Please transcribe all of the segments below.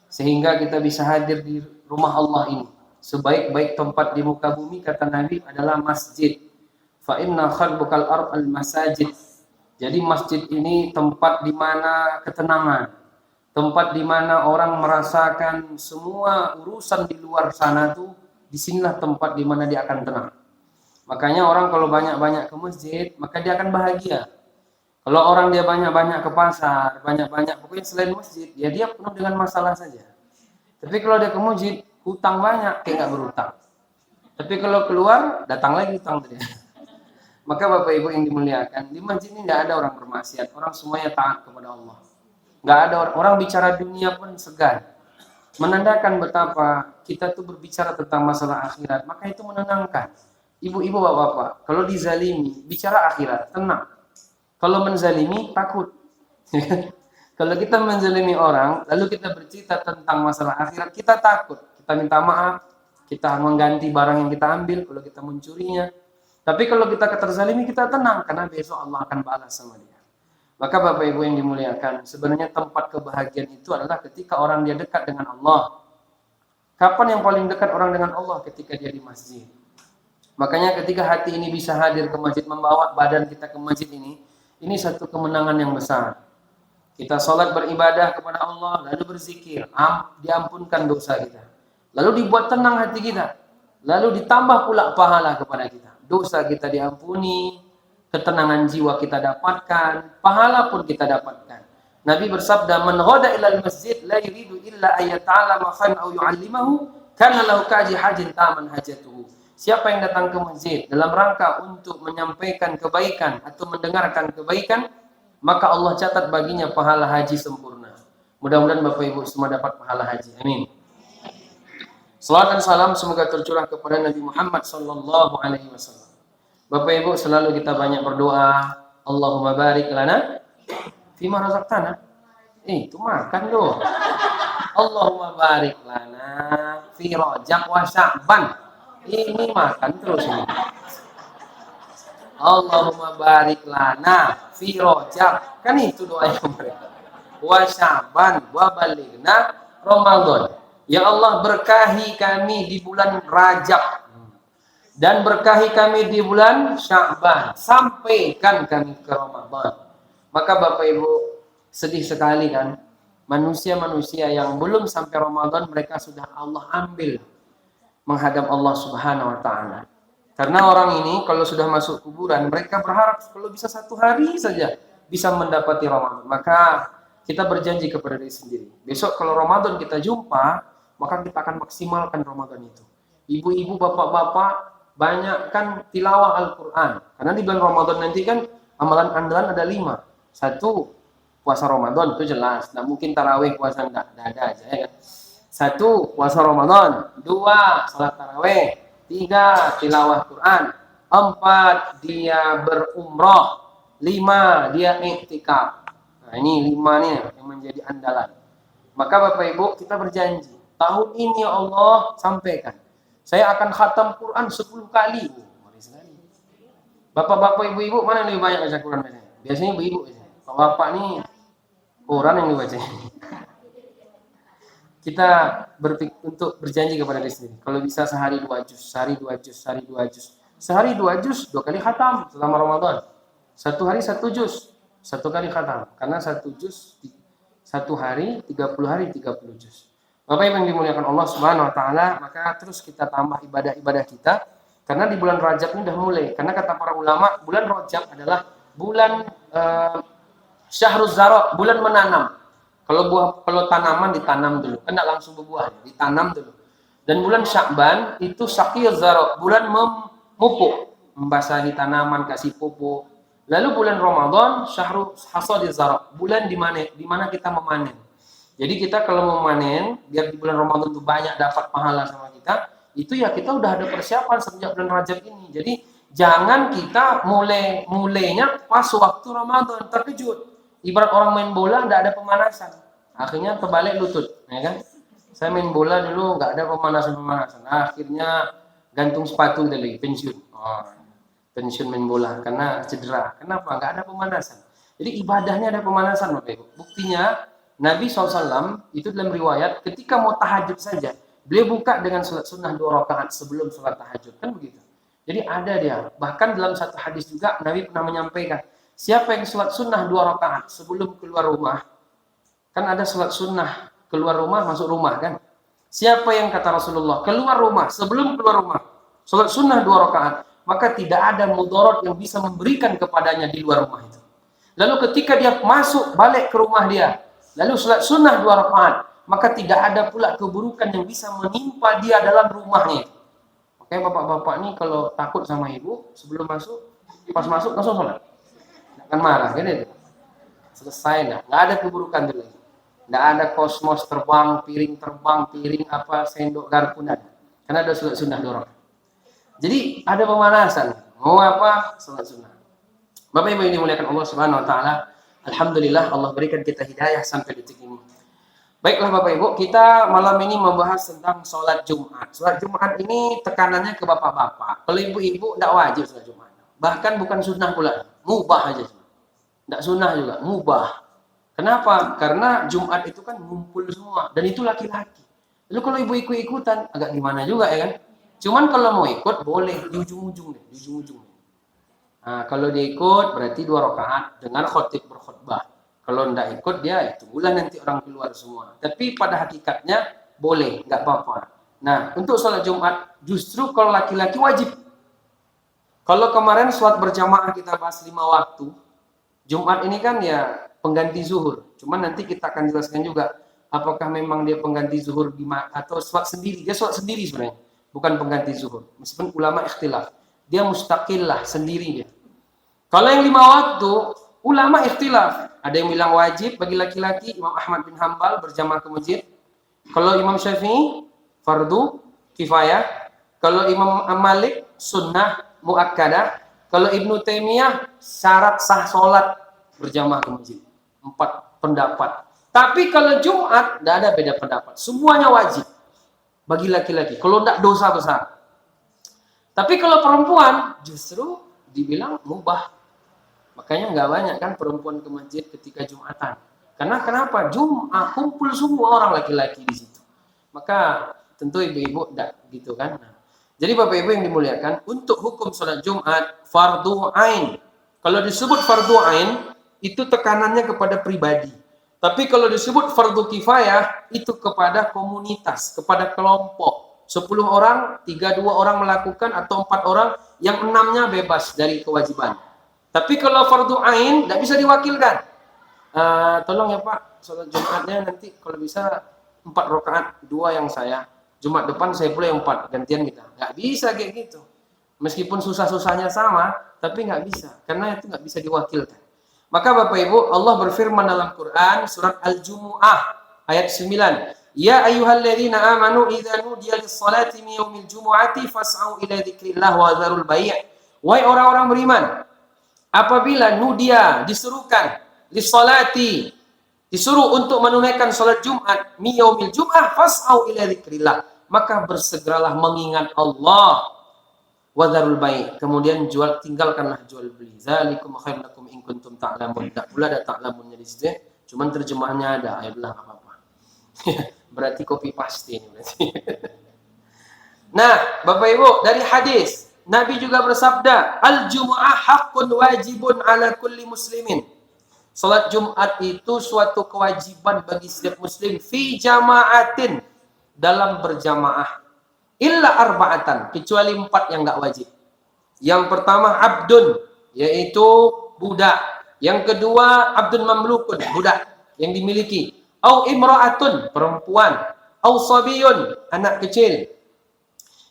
sehingga kita bisa hadir di rumah Allah ini. Sebaik-baik tempat di muka bumi, kata Nabi, adalah masjid. Fa inna khalqal ard al masajid. Jadi masjid ini tempat di mana ketenangan, tempat di mana orang merasakan semua urusan di luar sana tuh, disinilah tempat di mana dia akan tenang. Makanya orang kalau banyak-banyak ke masjid, maka dia akan bahagia. Kalau orang dia banyak-banyak ke pasar, banyak-banyak pokoknya selain masjid, ya dia penuh dengan masalah saja. Tapi kalau dia ke masjid, hutang banyak, kayak nggak berhutang. Tapi kalau keluar, datang lagi hutang tadi. Maka Bapak Ibu yang dimuliakan, di masjid ini tidak ada orang bermaksiat, orang semuanya taat kepada Allah. Nggak ada orang bicara dunia pun segan. Menandakan betapa kita tuh berbicara tentang masalah akhirat, maka itu menenangkan. Ibu-ibu, bapak-bapak, kalau dizalimi, bicara akhirat, tenang. Kalau menzalimi, takut. Kalau kita menzalimi orang, lalu kita bercerita tentang masalah akhirat, kita takut. Kita minta maaf, kita mengganti barang yang kita ambil, kalau kita mencurinya. Tapi kalau kita terzalimi, kita tenang, karena besok Allah akan balas sama dia. Maka Bapak Ibu yang dimuliakan, sebenarnya tempat kebahagiaan itu adalah ketika orang dia dekat dengan Allah. Kapan yang paling dekat orang dengan Allah? Ketika dia di masjid. Makanya ketika hati ini bisa hadir ke masjid, membawa badan kita ke masjid ini satu kemenangan yang besar. Kita sholat beribadah kepada Allah, lalu berzikir, diampunkan dosa kita. Lalu dibuat tenang hati kita. Lalu ditambah pula pahala kepada kita. Dosa kita diampuni, ketenangan jiwa kita dapatkan, pahala pun kita dapatkan. Nabi bersabda, "Man ghada ilal masjid la yuridu illa ayyata'allama khairan aw yu'allimahu, kana lahu kaji hajin taman hajatuhu." Siapa yang datang ke masjid dalam rangka untuk menyampaikan kebaikan atau mendengarkan kebaikan, maka Allah catat baginya pahala haji sempurna. Mudah-mudahan Bapak Ibu semua dapat pahala haji. Amin. Salawat dan salam semoga tercurah kepada Nabi Muhammad sallallahu alaihi wasallam. Bapak Ibu selalu kita banyak berdoa, Allahumma barik lana fima razaqtana. Itu makan loh. Allahumma barik lana fi Rajab wa Sya'ban. Ini makan terus ini. Allahumma barik lana fi Rajab. Kan itu doa yang mereka. Wa Sya'ban wa balighna Ramadan. Ya Allah, berkahi kami di bulan Rajab dan berkahi kami di bulan Sya'ban, sampaikan kami ke Ramadan. Maka Bapak Ibu sedih sekali kan, manusia-manusia yang belum sampai Ramadan mereka sudah Allah ambil menghadap Allah Subhanahu wa taala. Karena orang ini kalau sudah masuk kuburan, mereka berharap kalau bisa satu hari saja bisa mendapati Ramadan. Maka kita berjanji kepada diri sendiri, besok kalau Ramadan kita jumpa, maka kita akan maksimalkan Ramadan itu. Ibu-ibu, bapak-bapak, banyakkan tilawah Al-Quran. Karena di bulan Ramadan nanti kan amalan andalan ada 5. 1, puasa Ramadan, itu jelas. Nah mungkin tarawih puasa enggak ada aja ya kan. 1, puasa Ramadan. 2, salat tarawih. 3, tilawah Quran. 4, dia berumrah. 5, dia iktikaf. Nah ini 5 nih yang menjadi andalan. Maka Bapak Ibu kita berjanji, tahun ini ya Allah sampaikan, saya akan khatam Quran 10 kali. Mari sekali. Bapak-bapak, ibu-ibu mana yang lebih banyak baca Quran biasanya? Biasanya ibu-ibu. Kalau bapak nih Quran yang dibaca. Kita untuk berjanji kepada diri sendiri. Kalau bisa sehari 2 juz, sehari 2 juz, sehari 2 juz. Sehari 2 juz, 2 kali khatam selama Ramadan. 1 hari 1 juz, 1 kali khatam. Karena 1 juz 1 hari, 30 hari 30 juz. Bapak Ibu yang dimuliakan Allah Subhanahu wa taala, maka terus kita tambah ibadah-ibadah kita karena di bulan Rajab ini sudah mulai. Karena kata para ulama, bulan Rajab adalah bulan Syahruz Zara, bulan menanam. Kalau tanaman ditanam dulu, kan tidak langsung berbuah, ditanam dulu. Dan bulan Sya'ban itu Saqiyuz Zara, bulan memupuk, membasahi tanaman, kasih pupuk. Lalu bulan Ramadan Syahrul Hasadiz Zara, bulan di mana kita memanen. Jadi kita kalau memanen, biar di bulan Ramadan itu banyak dapat pahala sama kita, itu ya kita udah ada persiapan sejak bulan Rajab ini. Jadi jangan kita mulainya pas waktu Ramadan, terkejut. Ibarat orang main bola nggak ada pemanasan, akhirnya terbalik lutut, ya kan? Saya main bola dulu nggak ada pemanasan, akhirnya gantung sepatu lagi, pensiun. Pensiun main bola karena cedera. Kenapa? Nggak ada pemanasan. Jadi ibadahnya ada pemanasan, Bapak Ibu. Buktinya Nabi SAW itu dalam riwayat ketika mau tahajud saja, beliau buka dengan salat sunnah 2 rakaat sebelum salat tahajud, kan begitu. Jadi ada dia. Bahkan dalam satu hadis juga Nabi pernah menyampaikan, siapa yang salat sunnah 2 rakaat sebelum keluar rumah, kan ada salat sunnah keluar rumah masuk rumah kan. Siapa yang kata Rasulullah keluar rumah sebelum keluar rumah, salat sunnah 2 rakaat, maka tidak ada mudarat yang bisa memberikan kepadanya di luar rumah itu. Lalu ketika dia masuk balik ke rumah dia, lalu salat sunnah 2 rakaat, maka tidak ada pula keburukan yang bisa menimpa dia dalam rumahnya. Makanya bapak-bapak nih kalau takut sama ibu, sebelum masuk, pas masuk langsung sholat. Nggak akan marah, gitu. Selesai, nah. Nggak ada keburukan dulu lagi. Nggak ada kosmos terbang, piring apa, sendok, garpu, nggak ada. Karena ada salat sunnah 2 rakaat. Jadi ada pemanasan. Mau apa? Salat sunnah. Bapak Ibu yang dimuliakan Allah Subhanahu wa taala, alhamdulillah Allah berikan kita hidayah sampai detik ini. Baiklah Bapak Ibu, kita malam ini membahas tentang sholat Jumat. Sholat Jumat ini tekanannya ke bapak-bapak. Kalau ibu-ibu tidak wajib sholat Jumat. Bahkan bukan sunnah pula, mubah aja. Tidak sunnah juga, mubah. Kenapa? Karena Jumat itu kan ngumpul semua, dan itu laki-laki. Lalu kalau ibu ikut-ikutan, agak gimana juga ya kan? Cuman kalau mau ikut, boleh di ujung-ujung deh, di ujung-ujung. Nah, kalau dia ikut, berarti 2 rakaat dengan khotib berkhutbah. Kalau tidak ikut dia, tunggulah nanti orang keluar semua. Tapi pada hakikatnya boleh, nggak apa-apa. Nah, untuk sholat Jumat, justru kalau laki-laki wajib. Kalau kemarin sholat berjamaah kita bahas 5 waktu, Jumat ini kan ya pengganti zuhur. Cuman nanti kita akan jelaskan juga, apakah memang dia pengganti zuhur atau sholat sendiri. Dia sholat sendiri sebenarnya, bukan pengganti zuhur. Meskipun ulama ikhtilaf, dia mustaqillah sendiri dia. Kalau yang 5 waktu, ulama ikhtilaf. Ada yang bilang wajib bagi laki-laki, Imam Ahmad bin Hanbal berjamaah ke masjid. Kalau Imam Syafi'i, fardu kifayah. Kalau Imam Malik, sunnah muakkadah. Kalau Ibnu Taimiyah, syarat sah sholat berjamaah ke masjid. 4 pendapat. Tapi kalau Jumat, tidak ada beda pendapat. Semuanya wajib bagi laki-laki. Kalau tidak dosa besar. Tapi kalau perempuan, justru dibilang mubah. Makanya nggak banyak kan perempuan ke masjid ketika Jumatan. Karena kenapa? Jumat kumpul semua orang laki-laki di situ. Maka tentu ibu-ibu enggak gitu kan. Nah, jadi Bapak Ibu yang dimuliakan, untuk hukum sholat Jumat fardu ain. Kalau disebut fardu ain, itu tekanannya kepada pribadi. Tapi kalau disebut fardu kifayah, itu kepada komunitas, kepada kelompok. 10 orang, 3-2 orang melakukan, atau 4 orang, yang 6-nya bebas dari kewajiban. Tapi kalau fardu ain tidak bisa diwakilkan. Tolong ya Pak, sholat Jumatnya nanti kalau bisa 4 rakaat, 2 yang saya. Jumat depan saya pula yang 4, gantian kita. Nggak bisa kayak gitu. Meskipun susah-susahnya sama, tapi nggak bisa. Karena itu nggak bisa diwakilkan. Maka Bapak Ibu, Allah berfirman dalam Quran, surat Al-Jumu'ah, ayat 9. Ya ayyuhalladzina amanu idza nudiya lis-salati min yaumil jumu'ati fas'au ila dzikrillah wa dzarul bai'. Wahai orang-orang beriman, apabila nudia diserukan lisolati, disuruh untuk menunaikan salat Jumat miyaumil Jum'ah fas'au ila dzikrillah, maka bersegeralah mengingat Allah, wadharul bai', kemudian tinggalkanlah jual beli. Zalikum khairun lakum in kuntum ta'lamun. Tak pula ada ta'lamunnya di situ, cuman terjemahannya ada, ya belah apa-apa. Berarti copy paste ini berarti. Nah, Bapak Ibu, dari hadis Nabi juga bersabda, al-jumu'ah haqqun wajibun ala kulli muslimin. Salat Jumat itu suatu kewajiban bagi setiap muslim fi jama'atin, dalam berjamaah. Illa arba'atan, kecuali 4 yang enggak wajib. Yang pertama abdun, yaitu budak. Yang kedua abdun mamlukun, budak yang dimiliki. Au imra'atun, perempuan. Au sabiyun, anak kecil.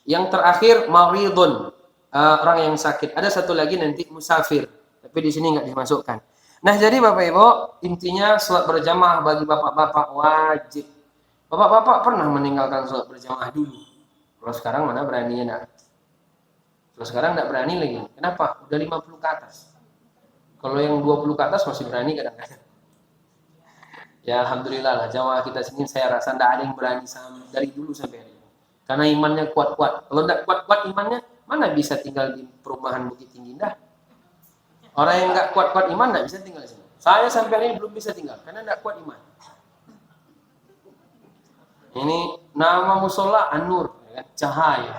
Yang terakhir maridun, orang yang sakit. Ada satu lagi nanti musafir, tapi di sini nggak dimasukkan. Nah, jadi Bapak Ibu, intinya sholat berjamaah bagi bapak-bapak wajib. Bapak-bapak pernah meninggalkan sholat berjamaah dulu. Kalau sekarang mana beraninya nak? Kalau sekarang nggak berani lagi. Kenapa? Udah 50 ke atas. Kalau yang 20 ke atas masih berani kadang-kadang. Ya Alhamdulillah lah, jamaah kita sini saya rasa nggak ada yang berani dari dulu sampai hari ini. Karena imannya kuat-kuat. Kalau nggak kuat-kuat imannya, mana bisa tinggal di perumahan Bukit Tinggi dah? Orang yang nggak kuat-kuat iman nggak bisa tinggal di sini. Saya sampai hari ini belum bisa tinggal karena nggak kuat iman. Ini nama musola An-Nur, ya kan? Cahaya.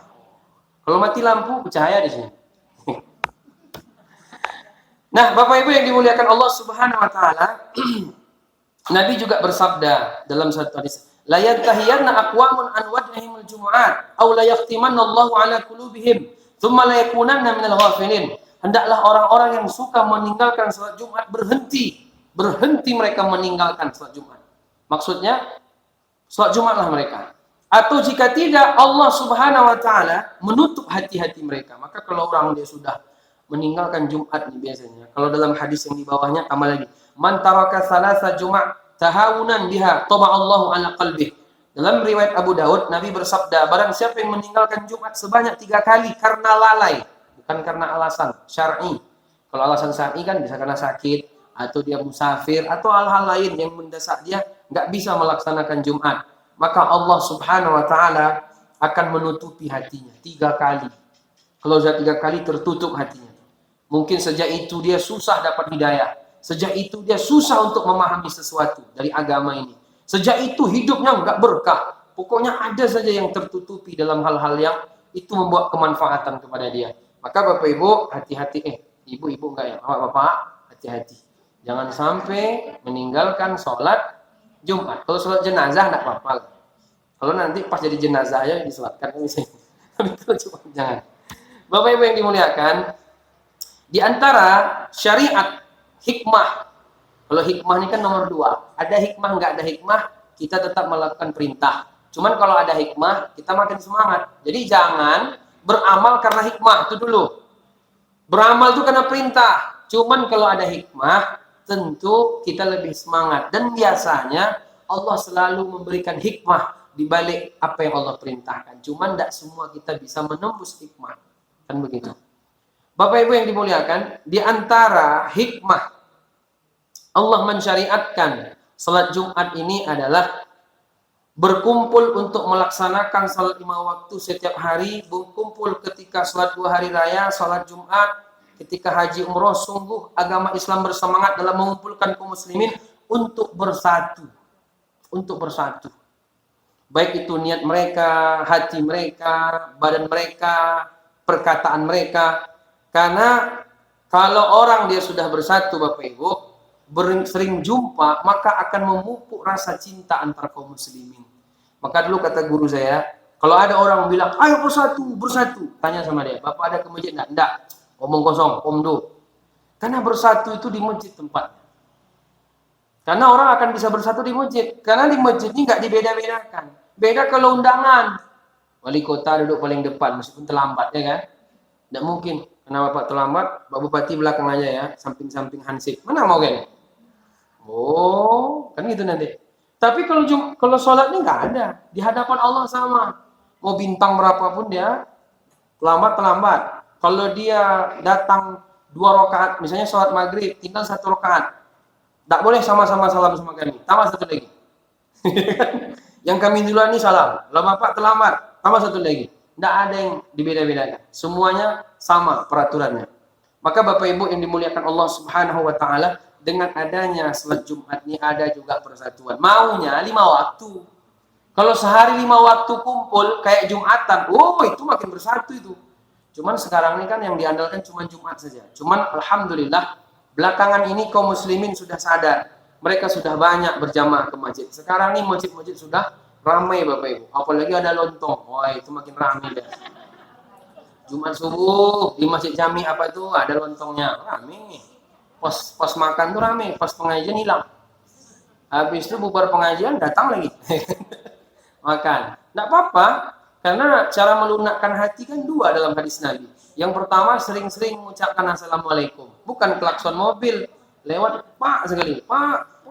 Kalau mati lampu, cahaya di sini. Nah, Bapak Ibu yang dimuliakan Allah Subhanahu wa taala, Nabi juga bersabda dalam satu hadis, la yantahiyanna aqwamun an wad'ihimul jumu'at aw la yaqtimanna Allahu ala qulubihim thumma la yakunanna minal ghafilin. Hendaklah orang-orang yang suka meninggalkan salat Jumat berhenti mereka meninggalkan salat Jumat. Maksudnya salat Jumatlah mereka. Atau jika tidak, Allah Subhanahu wa taala menutup hati-hati mereka. Maka kalau orang dia sudah meninggalkan Jumat nih biasanya. Kalau dalam hadis yang di bawahnya tambah lagi, man taraka salasa Jumat tahawunan biha taba'allahu ala qalbih. Dalam riwayat Abu Daud, Nabi bersabda, barang siapa yang meninggalkan Jumat sebanyak 3 kali karena lalai, bukan karena alasan syar'i. Kalau alasan syar'i kan bisa karena sakit, atau dia musafir, atau hal-hal lain yang mendesak dia nggak bisa melaksanakan Jumat. Maka Allah Subhanahu wa taala akan menutupi hatinya 3 kali. Kalau sudah 3 kali tertutup hatinya. Mungkin sejak itu dia susah dapat hidayah. Sejak itu dia susah untuk memahami sesuatu dari agama ini. Sejak itu hidupnya enggak berkah. Pokoknya ada saja yang tertutupi dalam hal-hal yang itu membuat kemanfaatan kepada dia. Maka Bapak Ibu hati-hati. Ibu-ibu enggak ya? Bapak-bapak hati-hati. Jangan sampai meninggalkan sholat Jumat. Kalau sholat jenazah enggak apa-apa. Kalau nanti pas jadi jenazah ya disolatkan. Tapi kalau Jumat jangan. Bapak Ibu yang dimuliakan, di antara syariat hikmah, kalau hikmah ini kan nomor 2. Ada hikmah, nggak ada hikmah, kita tetap melakukan perintah. Cuman kalau ada hikmah, kita makin semangat. Jadi jangan beramal karena hikmah, itu dulu. Beramal itu karena perintah. Cuman kalau ada hikmah, tentu kita lebih semangat. Dan biasanya Allah selalu memberikan hikmah di balik apa yang Allah perintahkan. Cuman tidak semua kita bisa menembus hikmah. Kan begitu. Bapak Ibu yang dimuliakan, di antara hikmah Allah mensyariatkan salat Jumat ini adalah berkumpul untuk melaksanakan salat 5 waktu setiap hari, berkumpul ketika salat 2 hari raya, salat Jumat, ketika haji umroh. Sungguh agama Islam bersemangat dalam mengumpulkan kaum muslimin untuk bersatu. Untuk bersatu. Baik itu niat mereka, hati mereka, badan mereka, perkataan mereka. Karena kalau orang dia sudah bersatu Bapak Ibu, sering jumpa, maka akan memupuk rasa cinta antar kaum muslimin. Maka dulu kata guru saya, kalau ada orang bilang, ayo bersatu, bersatu. Tanya sama dia, Bapak ada ke masjid enggak? Enggak. Omong kosong, omdo. Karena bersatu itu di masjid tempat. Karena orang akan bisa bersatu di masjid. Karena di masjid ini enggak dibeda-bedakan. Beda kalau undangan. Wali kota duduk paling depan, meskipun terlambat, ya kan? Tidak mungkin. Karena Bapak terlambat, Pak Bupati belakang aja ya, samping-samping hansip. Mana mau kan? Oh, kan gitu nanti. Tapi kalau sholat ini nggak ada. Di hadapan Allah sama. Mau bintang berapapun dia, terlambat. Kalau dia datang 2 rakaat, misalnya sholat maghrib, tinggal 1 rakaat. Tak boleh sama-sama salam sama kami. Tambah 1 lagi. Yang kami duluan ini salam. Kalau Bapak terlambat, tambah 1 lagi. Tidak ada yang dibeda-bedakan. Semuanya sama peraturannya. Maka Bapak Ibu yang dimuliakan Allah Subhanahu wa taala, dengan adanya salat Jumat ini ada juga persatuan. Maunya 5 waktu. Kalau sehari 5 waktu kumpul kayak Jumatan, itu makin bersatu itu. Cuman sekarang ini kan yang diandalkan cuma Jumat saja. Cuman alhamdulillah belakangan ini kaum muslimin sudah sadar. Mereka sudah banyak berjamaah ke masjid. Sekarang ini masjid-masjid sudah ramai Bapak Ibu. Apalagi ada lontong. Wah, itu makin ramai deh. Jumat subuh di Masjid Jami apa itu ada lontongnya. Ramai. Pas makan tuh ramai, pas pengajian hilang. Habis itu bubar pengajian datang lagi. Makan. Enggak apa-apa, karena cara melunakkan hati kan 2 dalam hadis Nabi. Yang pertama sering-sering mengucapkan assalamualaikum. Bukan klakson mobil lewat Pak sekali. Pak,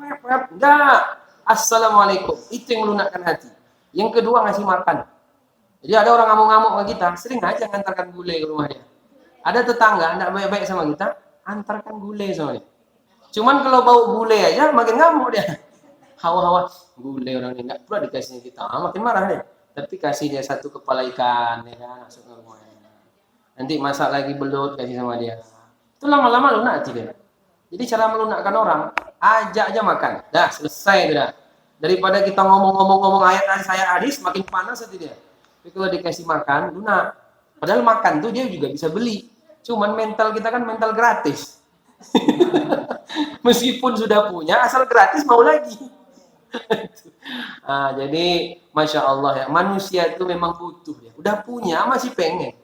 enggak. Assalamualaikum, itu yang melunakkan hati. Yang kedua ngasih makan. Jadi ada orang ngamuk-ngamuk sama kita, sering aja ngantarkan gulai ke rumah dia. Ada tetangga enggak baik-baik sama kita, antarkan gulai sama dia. Cuman kalau bau gulai aja makin ngamuk dia. Hawa-hawa gulai orang ini enggak pula dikasihnya kita, makin marah dia. Tapi kasih dia 1 kepala ikan, ya kan, masuk ke rumahnya. Nanti masak lagi belut kasih sama dia. Itu lama-lama lunak hati dia. Jadi cara melunakkan orang, ajak aja makan. Dah, selesai itu dah. Daripada kita ngomong ayat hadis makin panas hati dia. Tapi kalau dikasih makan, lunak. Padahal makan tuh dia juga bisa beli. Cuman mental kita kan mental gratis. Meskipun sudah punya, asal gratis mau lagi. Nah, jadi Masya Allah ya, manusia itu memang butuh ya. Udah punya masih pengen.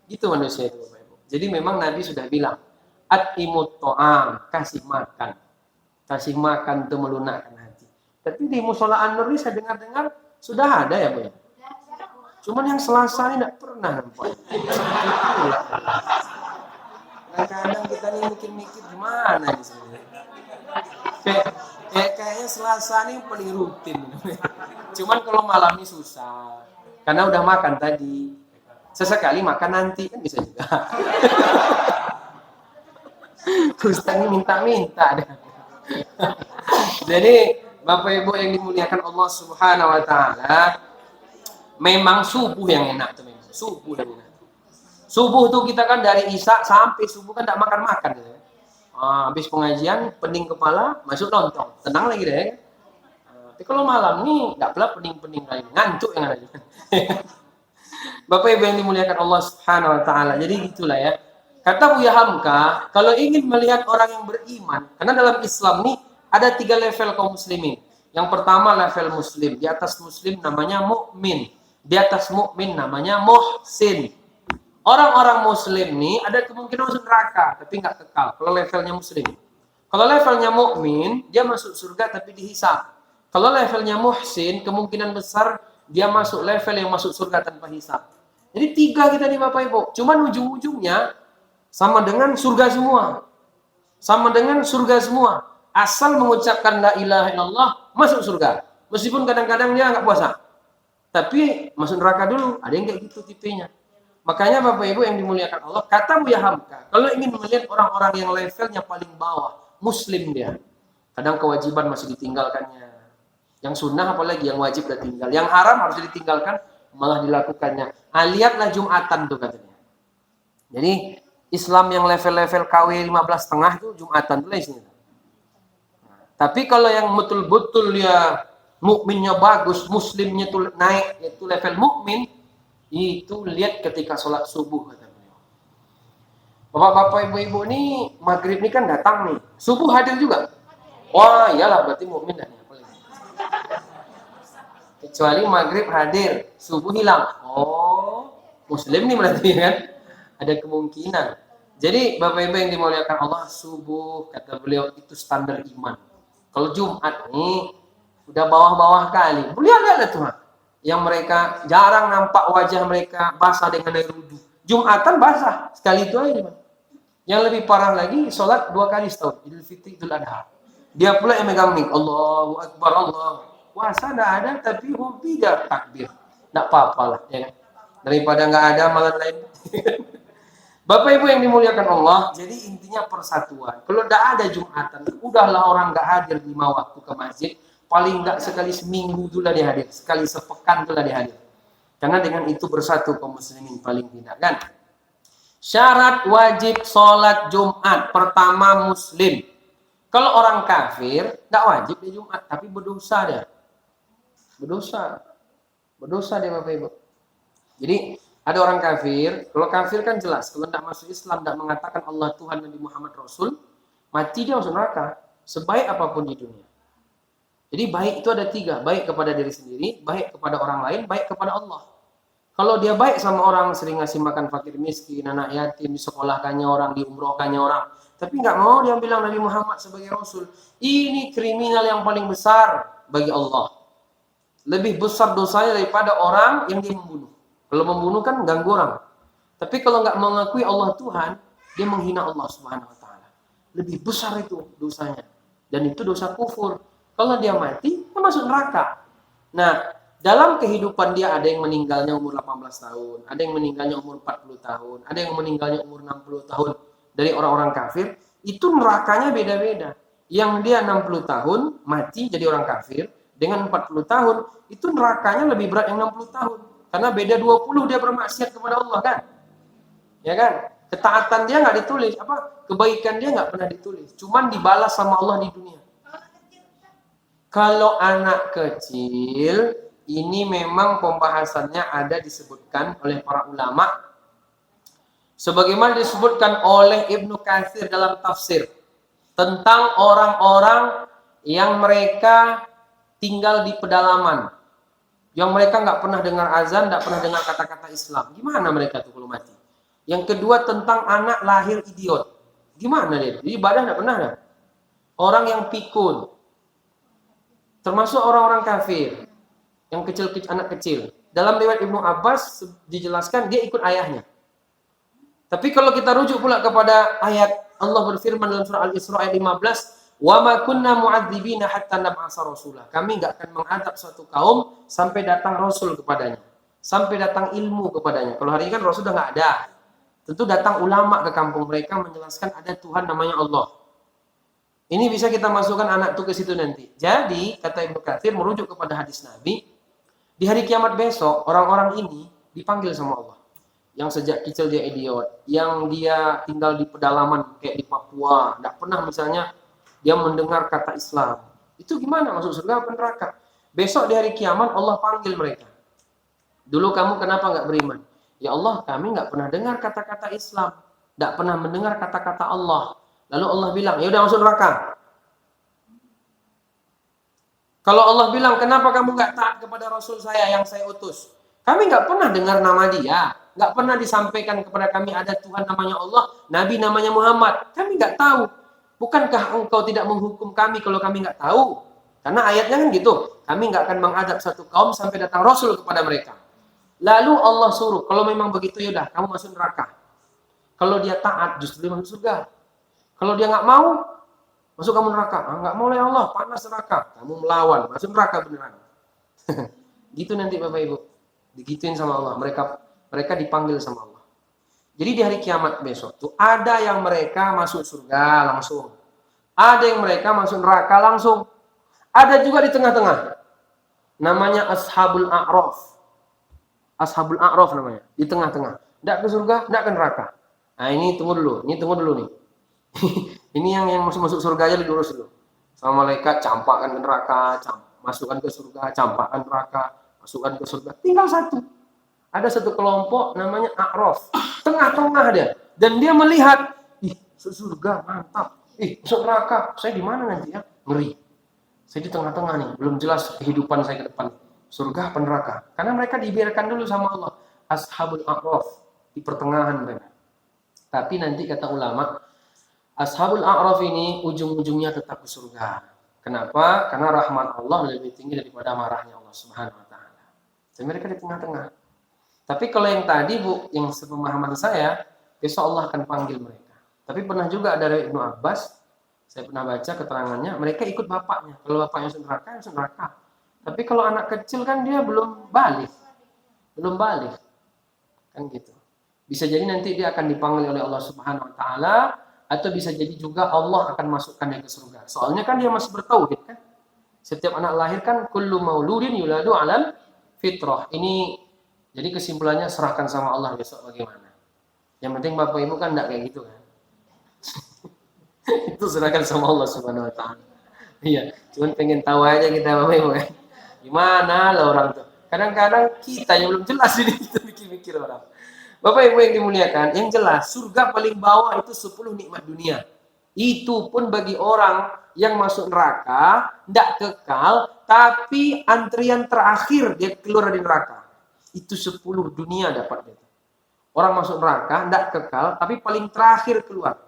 Gitu manusia itu Bapak Ibu. Jadi memang Nabi sudah bilang, at-imut to'am, kasih makan. Kasih makan itu melunakkan hati. Tapi di musola An-Nur ini saya dengar-dengar sudah ada ya Bu ya. Cuman yang Selasa ini tidak pernah nampak. Kadang-kadang kita nih mikir-mikir gimana nih sebenarnya. Kayaknya Selasa nih paling rutin. Cuman kalau malam ini susah. Karena udah makan tadi. Sesekali makan nanti kan bisa juga. Ustaz ini minta-minta. Jadi Bapak Ibu yang dimuliakan Allah Subhanahu wa taala, memang subuh yang enak tuh memang. Subuh yang enak. Subuh tuh kita kan dari Isya sampai subuh kan tidak makan-makan gitu. Habis pengajian pening kepala, masuk lontong. Tenang lagi deh. Tapi kalau malam nih enggak pula pening-pening lagi, ngantuk yang ada. Bapak Ibu yang dimuliakan Allah Subhanahu wa taala. Jadi gitulah ya. Kata Buya Hamka, kalau ingin melihat orang yang beriman, karena dalam Islam nih ada 3 level kaum muslimin. Yang pertama level muslim, di atas muslim namanya mukmin, di atas mukmin namanya muhsin. Orang-orang muslim nih ada kemungkinan masuk neraka, tapi nggak kekal. Kalau levelnya muslim, kalau levelnya mukmin dia masuk surga tapi dihisab. Kalau levelnya muhsin kemungkinan besar dia masuk level yang masuk surga tanpa hisab. Jadi 3 kita nih Bapak Ibu. Cuman ujung-ujungnya sama dengan surga semua. Sama dengan surga semua. Asal mengucapkan la ilaha illallah, masuk surga. Meskipun kadang-kadang dia nggak puasa. Tapi masuk neraka dulu. Ada yang kayak gitu tipenya. Makanya Bapak Ibu yang dimuliakan Allah, kata Buya Hamka, kalau ingin melihat orang-orang yang levelnya paling bawah, muslim dia. Kadang kewajiban masih ditinggalkannya. Yang sunnah apalagi, yang wajib udah tinggal. Yang haram harus ditinggalkan, malah dilakukannya. Lihatlah Jumatan tuh katanya. Jadi Islam yang level-level KW 15,5 itu Jumatan tuh sini. Tapi kalau yang betul-betul dia mukminnya bagus, muslimnya tuh naik, yaitu level mukmin, itu lihat ketika sholat subuh kata beliau. Bapak-bapak ibu-ibu ini maghrib ini kan datang nih, subuh hadir juga. Wah iyalah berarti mukmin dah. Kecuali maghrib hadir, subuh hilang. Oh muslim nih berarti kan. Ada kemungkinan. Jadi Bapak Ibu yang dimuliakan Allah, subuh kata beliau itu standar iman. Kalau Jumat nih udah bawah-bawah kali. Lihat tuh, yang mereka jarang nampak wajah mereka basah dengan air wudu. Jumatan basah sekali itu aja. Yang lebih parah lagi sholat 2 kali setahun, Idul Fitri, Idul Adha. Dia pula yang megang mic, Allahu Akbar, Allah. Puasa nggak ada tapi hobi gak takbir. Nggak apa-apa lah, ya kan? Daripada nggak ada malah lain. Bapak Ibu yang dimuliakan Allah, jadi intinya persatuan. Kalau tidak ada Jumatan, udahlah orang nggak hadir 5 waktu ke masjid, paling nggak sekali seminggu itulah dia hadir, sekali sepekan itulah dia hadir. Karena dengan itu bersatu kaum muslimin paling tidak kan. Syarat wajib sholat Jumat pertama muslim. Kalau orang kafir nggak wajib di Jumat, tapi berdosa dia. Berdosa dia Bapak Ibu. Jadi ada orang kafir, kalau kafir kan jelas, kalau tidak masuk Islam, tidak mengatakan Allah Tuhan Nabi Muhammad Rasul, mati dia masuk neraka, sebaik apapun di dunia. Jadi baik itu ada 3, baik kepada diri sendiri, baik kepada orang lain, baik kepada Allah. Kalau dia baik sama orang, sering ngasih makan fakir miskin, anak yatim, disekolahkannya orang, diumrohkannya orang, tapi nggak mau dia bilang Nabi Muhammad sebagai Rasul, ini kriminal yang paling besar bagi Allah. Lebih besar dosanya daripada orang yang dia membunuh. Kalau membunuh kan ganggu orang. Tapi kalau nggak mengakui Allah Tuhan, dia menghina Allah Subhanahu wa taala. Lebih besar itu dosanya. Dan itu dosa kufur. Kalau dia mati, dia masuk neraka. Nah, dalam kehidupan dia ada yang meninggalnya umur 18 tahun, ada yang meninggalnya umur 40 tahun, ada yang meninggalnya umur 60 tahun dari orang-orang kafir, itu nerakanya beda-beda. Yang dia 60 tahun mati jadi orang kafir, dengan 40 tahun, itu nerakanya lebih berat yang 60 tahun. Karena beda 20 dia bermaksiat kepada Allah kan. Ya kan? Ketaatan dia nggak ditulis, kebaikan dia nggak pernah ditulis. Cuman dibalas sama Allah di dunia. Kalau anak kecil, ini memang pembahasannya ada disebutkan oleh para ulama. Sebagaimana disebutkan oleh Ibnu Katsir dalam tafsir. Tentang orang-orang yang mereka tinggal di pedalaman. Yang mereka nggak pernah dengar azan, nggak pernah dengar kata-kata Islam. Gimana mereka tuh kalau mati? Yang kedua tentang anak lahir idiot. Gimana dia? Jadi ibadah nggak pernah dah. Orang yang pikun. Termasuk orang-orang kafir. Yang kecil-kecil, anak kecil. Dalam riwayat Ibnu Abbas dijelaskan dia ikut ayahnya. Tapi kalau kita rujuk pula kepada ayat Allah berfirman dalam surah Al-Isra ayat 15, "Wa ma kunna mu'adzibina hatta nab'atsa rasula." Kami enggak akan mengadab suatu kaum sampai datang rasul kepadanya. Sampai datang ilmu kepadanya. Kalau hari ini kan rasul sudah enggak ada. Tentu datang ulama ke kampung mereka menjelaskan ada Tuhan namanya Allah. Ini bisa kita masukkan anak itu ke situ nanti. Jadi, kata Ibnu Katsir merujuk kepada hadis Nabi, di hari kiamat besok orang-orang ini dipanggil sama Allah. Yang sejak kecil dia idiot, yang dia tinggal di pedalaman kayak di Papua, tidak pernah misalnya dia mendengar kata Islam. Itu gimana masuk surga atau neraka? Besok di hari kiamat Allah panggil mereka. Dulu kamu kenapa nggak beriman? Ya Allah, kami nggak pernah dengar kata-kata Islam, tidak pernah mendengar kata-kata Allah. Lalu Allah bilang, ya udah masuk neraka. Kalau Allah bilang, kenapa kamu nggak taat kepada Rasul saya yang saya utus? Kami nggak pernah dengar nama dia. Nggak pernah disampaikan kepada kami ada Tuhan namanya Allah, Nabi namanya Muhammad. Kami nggak tahu. Bukankah engkau tidak menghukum kami kalau kami nggak tahu? Karena ayatnya kan gitu. Kami nggak akan mengadab satu kaum sampai datang Rasul kepada mereka. Lalu Allah suruh, kalau memang begitu yaudah, kamu masuk neraka. Kalau dia taat, justru dia masuk surga. Kalau dia nggak mau, masuk kamu neraka. Nggak mau ya Allah, panas neraka. Kamu melawan, masuk neraka beneran. Gitu nanti Bapak Ibu. Digituin sama Allah. Mereka dipanggil sama Allah. Jadi di hari kiamat besok tuh ada yang mereka masuk surga langsung. Ada yang mereka masuk neraka langsung. Ada juga di tengah-tengah. Namanya Ashabul A'raf. Ashabul A'raf namanya. Di tengah-tengah. Nggak ke surga, nggak ke neraka. Nah ini tunggu dulu nih. Ini yang masuk surga aja diurus dulu. Sama malaikat campakkan ke neraka, masukkan ke surga, campakkan neraka, masukkan ke surga. Tinggal satu. Ada satu kelompok namanya A'raf. Tengah-tengah dia. Dan dia melihat, surga mantap. Masuk neraka. Saya di mana nanti ya? Ngeri. Saya di tengah-tengah nih. Belum jelas kehidupan saya ke depan. Surga apa neraka? Karena mereka dibiarkan dulu sama Allah. Ashabul A'raf. Di pertengahan mereka. Tapi nanti kata ulama, Ashabul A'raf ini ujung-ujungnya tetap ke surga. Kenapa? Karena rahmat Allah lebih tinggi daripada marahnya Allah Subhanahu wa taala. Dan mereka di tengah-tengah. Tapi kalau yang tadi Bu, yang sepemahaman saya, besok Allah akan panggil mereka. Tapi pernah juga dari Ibnu Abbas, saya pernah baca keterangannya, mereka ikut bapaknya. Kalau bapaknya masuk neraka. Tapi kalau anak kecil kan dia belum balik. Kan gitu. Bisa jadi nanti dia akan dipanggil oleh Allah Subhanahu wa taala, atau bisa jadi juga Allah akan masukkan dia ke surga. Soalnya kan dia masih bertauhid kan. Setiap anak lahir kan kullu mauludin yuladu 'alal fitrah. Ini jadi kesimpulannya serahkan sama Allah besok bagaimana. Yang penting Bapak Ibu kan enggak kayak gitu kan. Itu serahkan sama Allah Subhanahu wa taala. Iya, cuman pengen tahu aja kita Bapak Ibu kan. Gimana lah orang tuh. Kadang-kadang kita yang belum jelas ini kita mikir-mikir orang. Bapak Ibu yang dimuliakan, yang jelas surga paling bawah itu 10 nikmat dunia. Itu pun bagi orang yang masuk neraka, tidak kekal, tapi antrian terakhir dia keluar dari neraka. Itu 10 dunia dapat dia. Orang masuk neraka, tidak kekal, tapi paling terakhir keluar.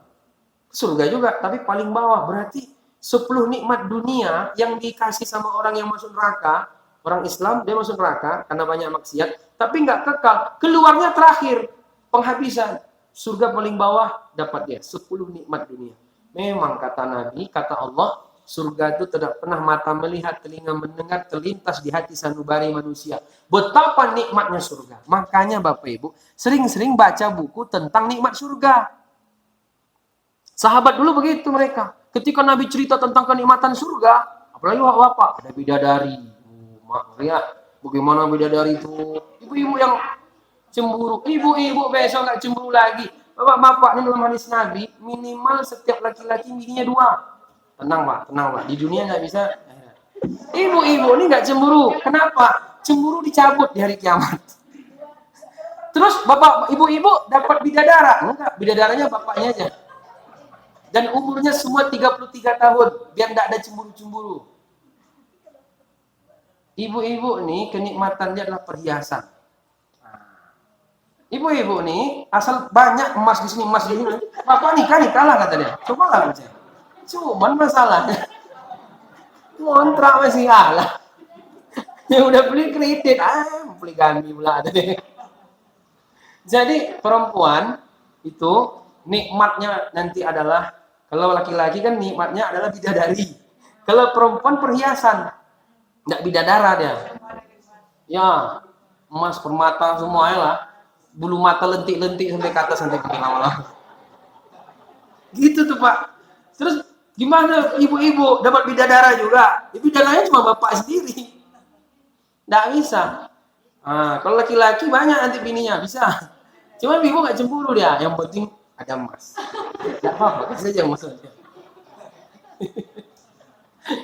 Surga juga, tapi paling bawah. Berarti 10 nikmat dunia yang dikasih sama orang yang masuk neraka, orang Islam dia masuk neraka karena banyak maksiat, tapi nggak kekal, keluarnya terakhir, penghabisan. Surga paling bawah dapat dia 10 nikmat dunia. Memang kata Nabi, kata Allah, surga itu tidak pernah mata melihat, telinga mendengar, terlintas di hati sanubari manusia. Betapa nikmatnya surga. Makanya Bapak Ibu sering-sering baca buku tentang nikmat surga. Sahabat dulu begitu mereka. Ketika Nabi cerita tentang kenikmatan surga, apalagi bapak, ada bidadari. Maria, bagaimana bidadari itu? Ibu-ibu yang cemburu. Ibu-ibu besok nggak cemburu lagi. Bapak-bapak ini dalam hadis Nabi, minimal setiap laki-laki bininya 2. Tenang Pak. Di dunia nggak bisa. Ibu-ibu ini nggak cemburu. Kenapa? Cemburu dicabut di hari kiamat. Terus bapak ibu-ibu dapat bidadara. Enggak, bidadaranya bapaknya aja. Dan umurnya semua 33 tahun. Biar nggak ada cemburu-cemburu. Ibu-ibu nih kenikmatannya adalah perhiasan. Ibu-ibu nih asal banyak emas di sini, emas di sini. Bapak nikah nih kalah kata dia. Coba lah aja. Cuman masalahnya kontrak masih kalah. Yang udah beli kredit, poligami pula tadi. Jadi perempuan itu nikmatnya nanti adalah, kalau laki-laki kan nikmatnya adalah bidadari. Kalau perempuan perhiasan, nggak bidadara dia. Ya, emas permata semuanya lah. Bulu mata lentik-lentik sampai ke atas, sampai ke bawah. Gitu tuh Pak. Terus gimana ibu-ibu dapat bidadara juga? Bidadaranya cuma bapak sendiri. Nggak bisa. Kalau laki-laki banyak nanti bininya, bisa. Cuma ibu nggak cemburu dia. Yang penting ada emas. Nggak apa-apa, itu saja maksudnya.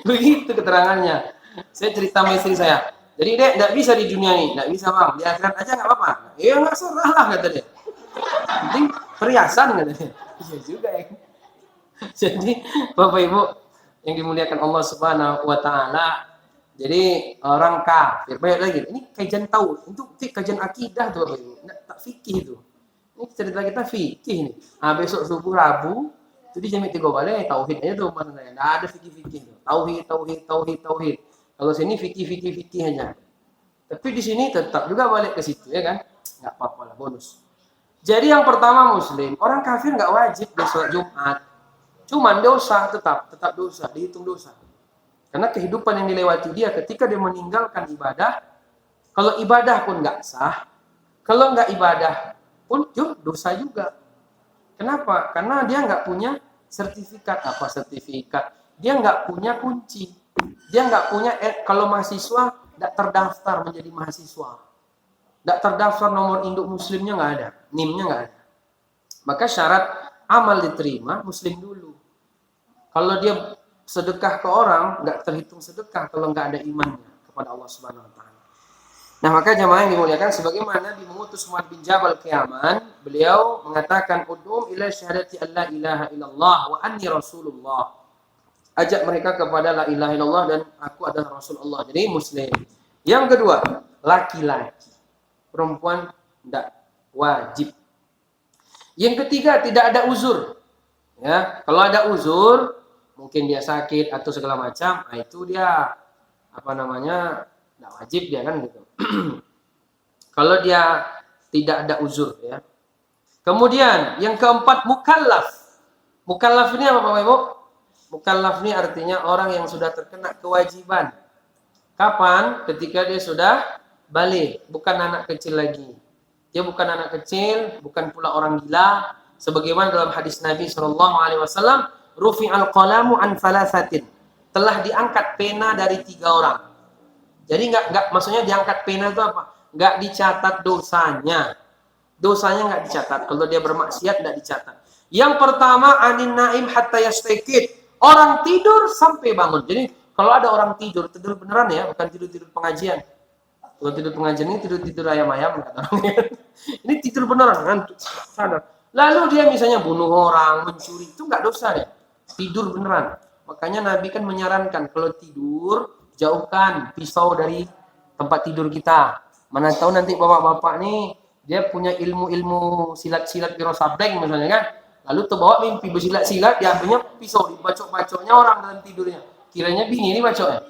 Begitu keterangannya. Saya cerita sama istri saya. Jadi dek, nggak bisa di dunia ini, nggak bisa bang. Di akhirat aja nggak apa-apa. Ya nggak serah lah kata dia. Penting perhiasan kata dia. Iya juga ya. Jadi Bapak Ibu yang dimuliakan Allah Subhanahu Wa Taala. Jadi orang kafir banyak lagi. Ini kajian tahu, untuk kajian akidah tuh Bapak Ibu. Nggak, tak fikih itu. Ini cerita kita fikih nih. Besok subuh Rabu itu di Jami 3 balik tauhid aja tuh mana saya. Nggak ada fikih-fikih tuh. Tauhid. Kalau sini fikih aja. Tapi di sini tetap juga balik ke situ ya kan? Nggak apa-apa lah, bonus. Jadi yang pertama Muslim, orang kafir nggak wajib di sholat Jumat. Cuman dosa tetap dosa, dihitung dosa. Karena kehidupan yang dilewati dia ketika dia meninggalkan ibadah, kalau ibadah pun nggak sah, kalau nggak ibadah pun dosa juga. Kenapa? Karena dia nggak punya sertifikat. Apa sertifikat? Dia nggak punya kunci. Dia nggak punya, kalau mahasiswa nggak terdaftar menjadi mahasiswa. Nggak terdaftar nomor induk muslimnya nggak ada. NIM-nya nggak ada. Maka syarat amal diterima muslim dulu. Kalau dia sedekah ke orang, nggak terhitung sedekah kalau nggak ada imannya kepada Allah Subhanahu Wa Taala. Nah maka jamaah yang dimuliakan, sebagaimana Nabi mengutus Muadz bin Jabal ke Yaman, beliau mengatakan ud'um ila syahadati an la ilaha illallah wa anni rasulullah. Ajak mereka kepada la ilaha illallah dan aku adalah Rasulullah. Jadi muslim. Yang kedua, laki-laki. Perempuan tidak wajib. Yang ketiga, tidak ada uzur. Ya, kalau ada uzur, mungkin dia sakit atau segala macam, itu dia tidak wajib dia kan gitu. Kalau dia tidak ada uzur ya. Kemudian yang keempat, mukallaf. Mukallaf ini apa Bapak Ibu? Mukallaf ini artinya orang yang sudah terkena kewajiban. Kapan? Ketika dia sudah balik, bukan anak kecil lagi. Dia bukan anak kecil, bukan pula orang gila. Sebagaimana dalam hadis Nabi SAW, rufi'al qalamu an thalathatin. Telah diangkat pena dari 3 orang. Jadi nggak maksudnya diangkat pena itu apa? Nggak dicatat dosanya. Dosanya nggak dicatat. Kalau dia bermaksiat nggak dicatat. Yang pertama, anin naim hatta yastaqid. Orang tidur sampai bangun. Jadi kalau ada orang tidur beneran ya, bukan tidur pengajian. Kalau tidur pengajian ini tidur ayam-ayam kata orang. Ini tidur beneran kan, sadar. Lalu dia misalnya bunuh orang, mencuri, itu nggak dosa ya. Tidur beneran. Makanya Nabi kan menyarankan kalau tidur jauhkan pisau dari tempat tidur kita. Mana tahu nanti bapak-bapak nih dia punya ilmu silat-silat Wiro Sableng misalnya kan. Lalu terbawa mimpi bersilat-silat, diambilnya pisau, dibacok-bacoknya orang dalam tidurnya. Kiranya bini ini bacoknya.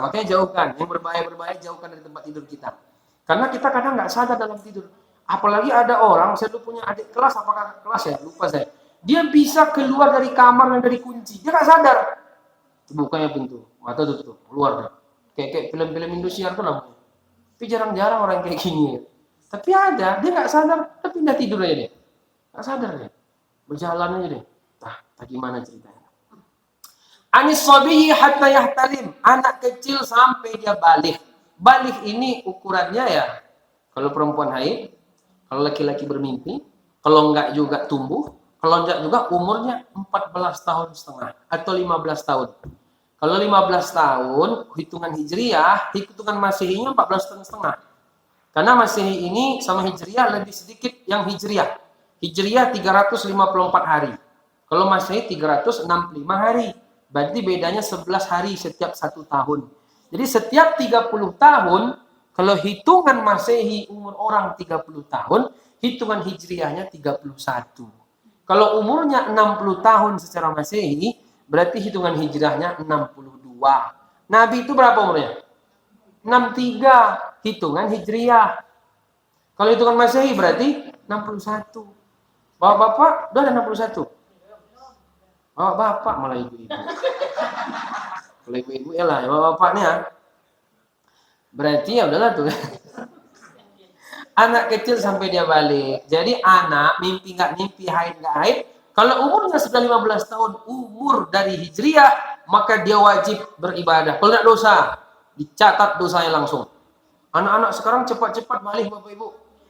Makanya jauhkan. Yang berbahaya jauhkan dari tempat tidur kita. Karena kita kadang nggak sadar dalam tidur. Apalagi ada orang, saya dulu punya adik kelas, apakah kelas ya? Lupa saya. Dia bisa keluar dari kamar dan dari kunci. Dia nggak sadar. Bukanya pintu, mata tutup, keluar. Kayak film-film Indosiar tuh namanya. Tapi jarang-jarang orang kayak gini. Tapi ada, dia nggak sadar, tapi pindah tidur aja dia. Nggak sadar deh, berjalan aja deh. Gimana ceritanya? Anis sabiyi hatta yahtalim, anak kecil sampai dia balik. Balik ini ukurannya ya, kalau perempuan haid, kalau laki-laki bermimpi, kalau enggak juga tumbuh, kalau enggak juga umurnya 14 tahun setengah atau 15 tahun. Kalau 15 tahun, hitungan Hijriah, hitungan Masehinya 14 tahun setengah. Karena Masehi ini sama Hijriah lebih sedikit yang Hijriah. Hijriah 354 hari. Kalau Masehi 365 hari. Berarti bedanya 11 hari setiap 1 tahun. Jadi setiap 30 tahun, kalau hitungan Masehi umur orang 30 tahun, hitungan Hijriahnya 31. Kalau umurnya 60 tahun secara Masehi, berarti hitungan Hijriahnya 62. Nabi itu berapa umurnya? 63. Hitungan Hijriah. Kalau hitungan Masehi berarti 61. Bapak-bapak udah ada 61. Bapak malah ibu-ibu. Kalau ibu-ibu ya lah, bapak-bapaknya. Berarti ya udahlah tuh. Anak kecil sampai dia balik. Jadi anak mimpi nggak mimpi, haid nggak haid. Kalau umurnya sudah 15 tahun, umur dari Hijriah, maka dia wajib beribadah. Kalau tidak dosa, dicatat dosanya langsung. Anak-anak sekarang cepat-cepat balik Bapak Ibu.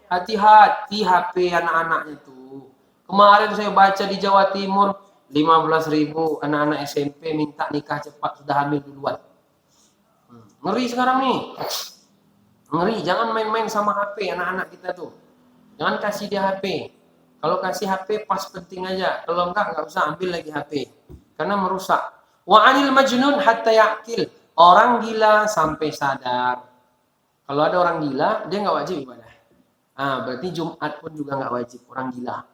Hati-hati HP anak-anaknya tuh. Kemarin saya baca di Jawa Timur, 15.000 anak-anak SMP minta nikah cepat, sudah hamil duluan. Ngeri sekarang nih. Ngeri, jangan main-main sama HP anak-anak kita tuh. Jangan kasih dia HP. Kalau kasih HP pas penting aja. Kalau enggak usah ambil lagi HP. Karena merusak. Wa anil majnun hatta yaqil. Orang gila sampai sadar. Kalau ada orang gila, dia nggak wajib ibadah. Berarti Jumat pun juga nggak wajib orang gila.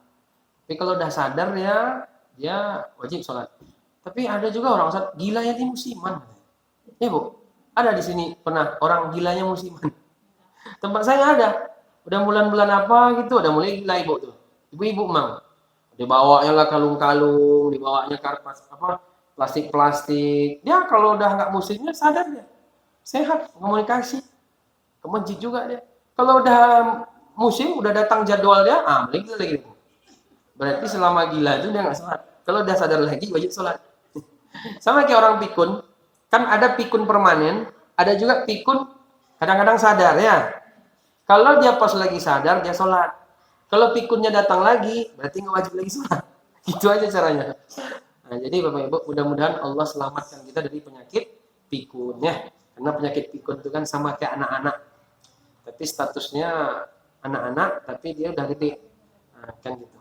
Tapi kalau udah sadar ya, dia wajib sholat. Tapi ada juga orang gilanya di musiman. Ya Bu, ada di sini pernah orang gilanya musiman. Tempat saya ada. Udah bulan-bulan apa gitu, udah mulai gila ibu tuh. Ibu-ibu mang. Dibawanya lah kalung-kalung, dibawanya karpas plastik-plastik. Dia kalau udah nggak musimnya sadar dia. Sehat, komunikasi. Ke masjid juga dia. Kalau udah musim, udah datang jadwal dia, mulai gila lagi. Berarti selama gila itu dia nggak sholat. Kalau udah sadar lagi, wajib sholat. Sama kayak orang pikun. Kan ada pikun permanen, ada juga pikun kadang-kadang sadar ya. Kalau dia pas lagi sadar, dia sholat. Kalau pikunnya datang lagi, berarti nggak wajib lagi sholat. Gitu aja caranya. Nah, jadi Bapak Ibu, mudah-mudahan Allah selamatkan kita dari penyakit pikun ya. Karena penyakit pikun itu kan sama kayak anak-anak. Tapi statusnya anak-anak, tapi dia udah gede. Nah, kan gitu.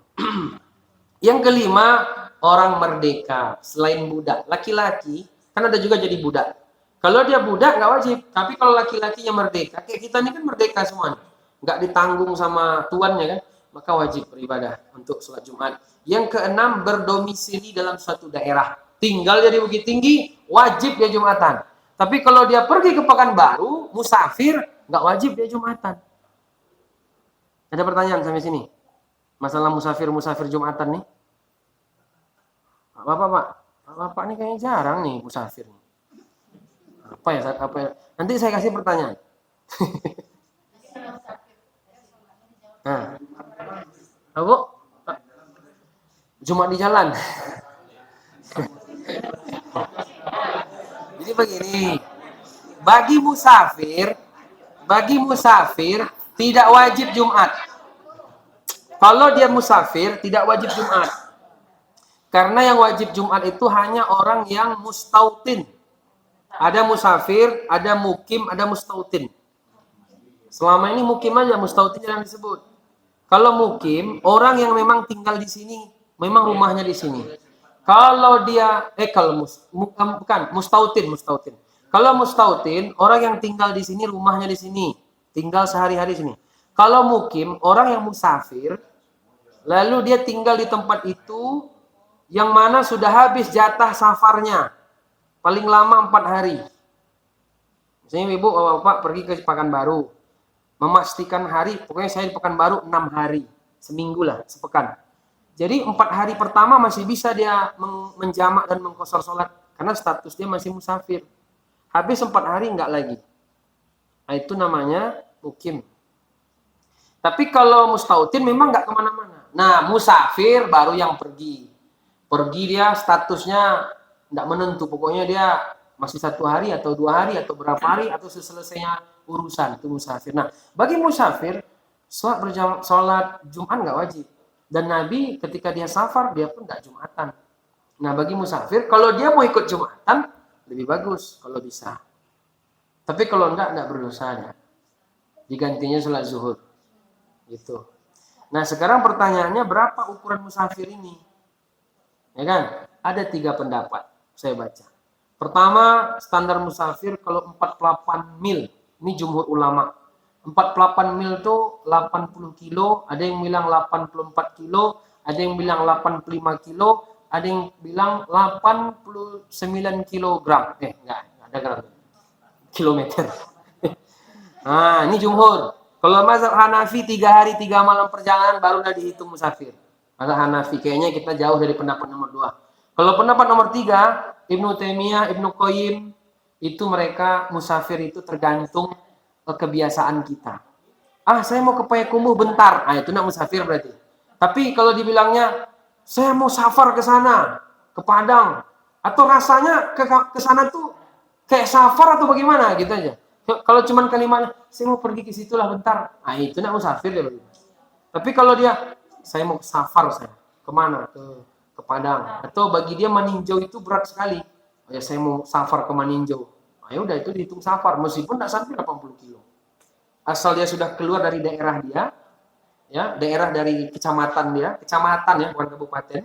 Yang kelima, orang merdeka. Selain budak. Laki-laki, kan ada juga jadi budak. Kalau dia budak nggak wajib, tapi kalau laki-lakinya merdeka, kayak kita ini kan merdeka semua, nggak ditanggung sama tuannya kan, maka wajib beribadah untuk sholat Jumat. Yang keenam, berdomisili dalam suatu daerah, tinggal di Bukit Tinggi, wajib dia Jumatan. Tapi kalau dia pergi ke Pekanbaru, musafir, nggak wajib dia Jumatan. Ada pertanyaan sampai sini? Masalah musafir Jumatan nih? Bapak ini kayaknya jarang nih musafir. Apa ya? Nanti saya kasih pertanyaan. Nah, Bu, Jumat di jalan. Jadi begini, bagi musafir tidak wajib Jumat. Kalau dia musafir tidak wajib Jumat. Karena yang wajib Jumat itu hanya orang yang mustautin. Ada musafir, ada mukim, ada mustautin. Selama ini mukim aja, mustautin yang disebut. Kalau mukim, orang yang memang tinggal di sini, memang rumahnya di sini. Kalau dia, mustautin. Kalau mustautin, orang yang tinggal di sini, rumahnya di sini, tinggal sehari-hari di sini. Kalau mukim, orang yang musafir, lalu dia tinggal di tempat itu, yang mana sudah habis jatah safarnya. Paling lama 4 hari. Misalnya ibu bapak pergi ke Pekanbaru. Memastikan hari, pokoknya saya di Pekanbaru 6 hari. Seminggu lah, sepekan. Jadi 4 hari pertama masih bisa dia menjamak dan mengqashar sholat. Karena status dia masih musafir. Habis 4 hari enggak lagi. Nah, itu namanya mukim. Tapi kalau mustautin memang enggak kemana-mana. Nah, musafir baru yang pergi. Pergi dia statusnya tidak menentu, pokoknya dia masih 1 hari atau 2 hari atau berapa hari atau selesainya urusan, itu musafir. Nah, bagi musafir sholat Jumat nggak wajib. Dan Nabi ketika dia safar dia pun nggak Jumatan. Nah, bagi musafir kalau dia mau ikut Jumatan lebih bagus kalau bisa. Tapi kalau enggak berdosa ya. Digantinya sholat zuhur. Gitu. Nah sekarang pertanyaannya berapa ukuran musafir ini? Ya kan? Ada 3 pendapat. Saya baca. Pertama, standar musafir kalau 48 mil. Ini jumhur ulama. 48 mil itu 80 kilo. Ada yang bilang 84 kilo. Ada yang bilang 85 kilo. Ada yang bilang 89 kilogram. Enggak ada gram. Kilometer. Nah, ini jumhur. Kalau mazhab Hanafi 3 hari 3 malam perjalanan baru udah dihitung musafir. Mazhab Hanafi kayaknya kita jauh dari pendapat nomor 2. Kalau pendapat nomor 3, Ibnu Taimiyah, Ibnu Qayyim, itu mereka musafir itu tergantung kebiasaan kita. Saya mau ke Payakumbuh bentar. Itu nak musafir berarti. Tapi kalau dibilangnya saya mau safar ke sana, ke Padang, atau rasanya ke sana tuh kayak safar atau bagaimana gitu aja. Kalau cuman kalimatnya saya mau pergi ke situlah bentar, itu nak musafir ya. Tapi kalau dia saya mau safar, saya kemana, ke Padang, atau bagi dia meninjau itu berat sekali, ya saya mau safar ke meninjau, ya udah itu dihitung safar meskipun tidak sampai 80 kilo, asal dia sudah keluar dari daerah dia, ya daerah dari kecamatan dia, kecamatan ya bukan kabupaten,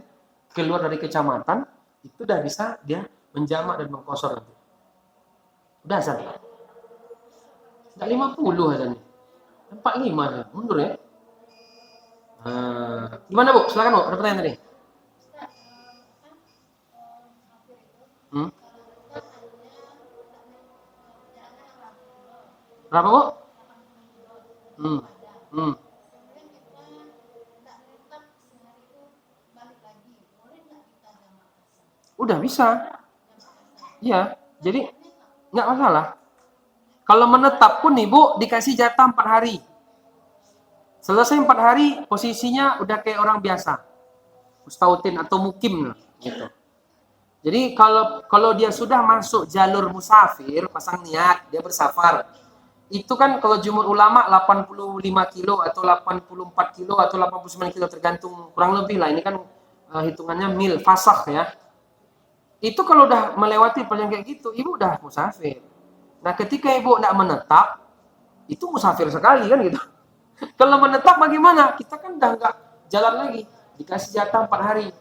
keluar dari kecamatan itu udah bisa dia menjamak dan mengkosor nanti. Udah asal. Enggak 50 azan. 45 ya. Mundur ya. Gimana Bu? Silakan Bu, ada pertanyaan tadi. Berapa Bu? Udah bisa. Iya, jadi nggak masalah. Kalau menetap pun nih Bu, dikasih jatah 4 hari. Selesai 4 hari, posisinya udah kayak orang biasa. Mustautin atau mukim gitu. Jadi kalau dia sudah masuk jalur musafir, pasang niat, dia bersafar. Itu kan kalau jumhur ulama 85 kilo atau 84 kilo atau 89 kilo tergantung kurang lebih lah. Ini kan hitungannya mil, fasakh ya. Itu kalau udah melewati perjalanan kayak gitu, ibu udah musafir. Nah ketika ibu tidak menetap, itu musafir sekali kan gitu. Kalau menetap bagaimana? Kita kan udah nggak jalan lagi. Dikasih jatah 4 hari.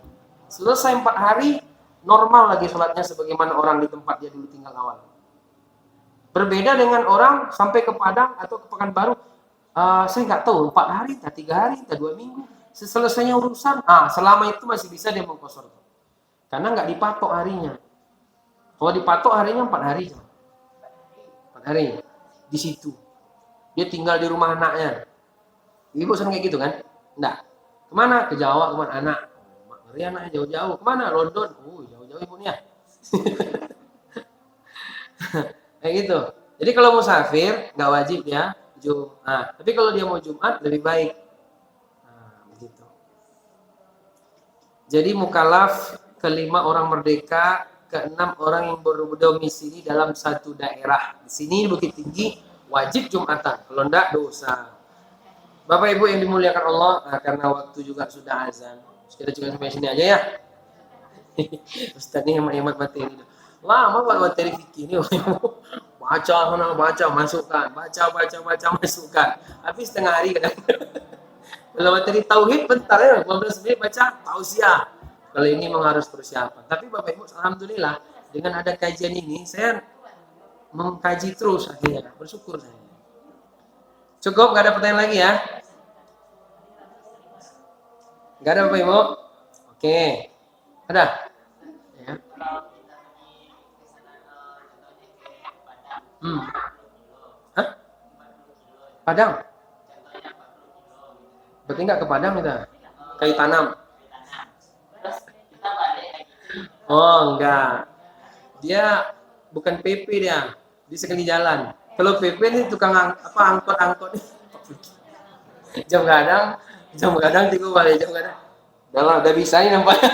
Selesai 4 hari, normal lagi sholatnya sebagaimana orang di tempat dia dulu tinggal awal. Berbeda dengan orang sampai ke Padang atau ke Pekanbaru, saya nggak tahu 4 hari, 3 hari, 2 minggu. Selesainya urusan, selama itu masih bisa dia mengkosor. Karena nggak dipatok harinya. Kalau dipatok harinya 4 hari. 4 hari di situ. Dia tinggal di rumah anaknya. Ibu sering kayak gitu kan? Enggak. Kemana? Ke Jawa, kemana? Anak. Ngeri anaknya jauh-jauh. Kemana? London. Jauh-jauh ibunya. Kayak gitu. Jadi kalau musafir nggak wajib ya Jumat. Tapi kalau dia mau Jumat lebih baik. Begitu. Jadi mukallaf, kelima orang merdeka, keenam orang yang berdomisili dalam satu daerah. Di sini Bukit Tinggi wajib Jumatan. Kalau enggak dosa. Bapak Ibu yang dimuliakan Allah, karena waktu juga sudah azan. Kita juga sampai sini aja ya. Ustaz ini hemat materi. Lama buat materi fikih ini. Baca, masukkan. Baca, masukkan. Habis setengah hari kadang. Kalau materi tauhid bentar ya, 15 menit baca tausiah. Kalau ini memang harus persiapan. Tapi Bapak Ibu, alhamdulillah dengan ada kajian ini, saya mengkaji terus akhirnya. Bersyukur saya. Cukup, nggak ada pertanyaan lagi ya? Nggak ada Bapak Ibu? Oke. Ada? Ya. Hah? Padang? Berarti nggak ke Padang kita? Kayu tanam? Oh enggak. Dia bukan PP dia. Di sekali jalan. Kalau PP ini tukang angkot-angkot. Jam kadang tiga balik jam kadang. Udah bisa ini nampaknya.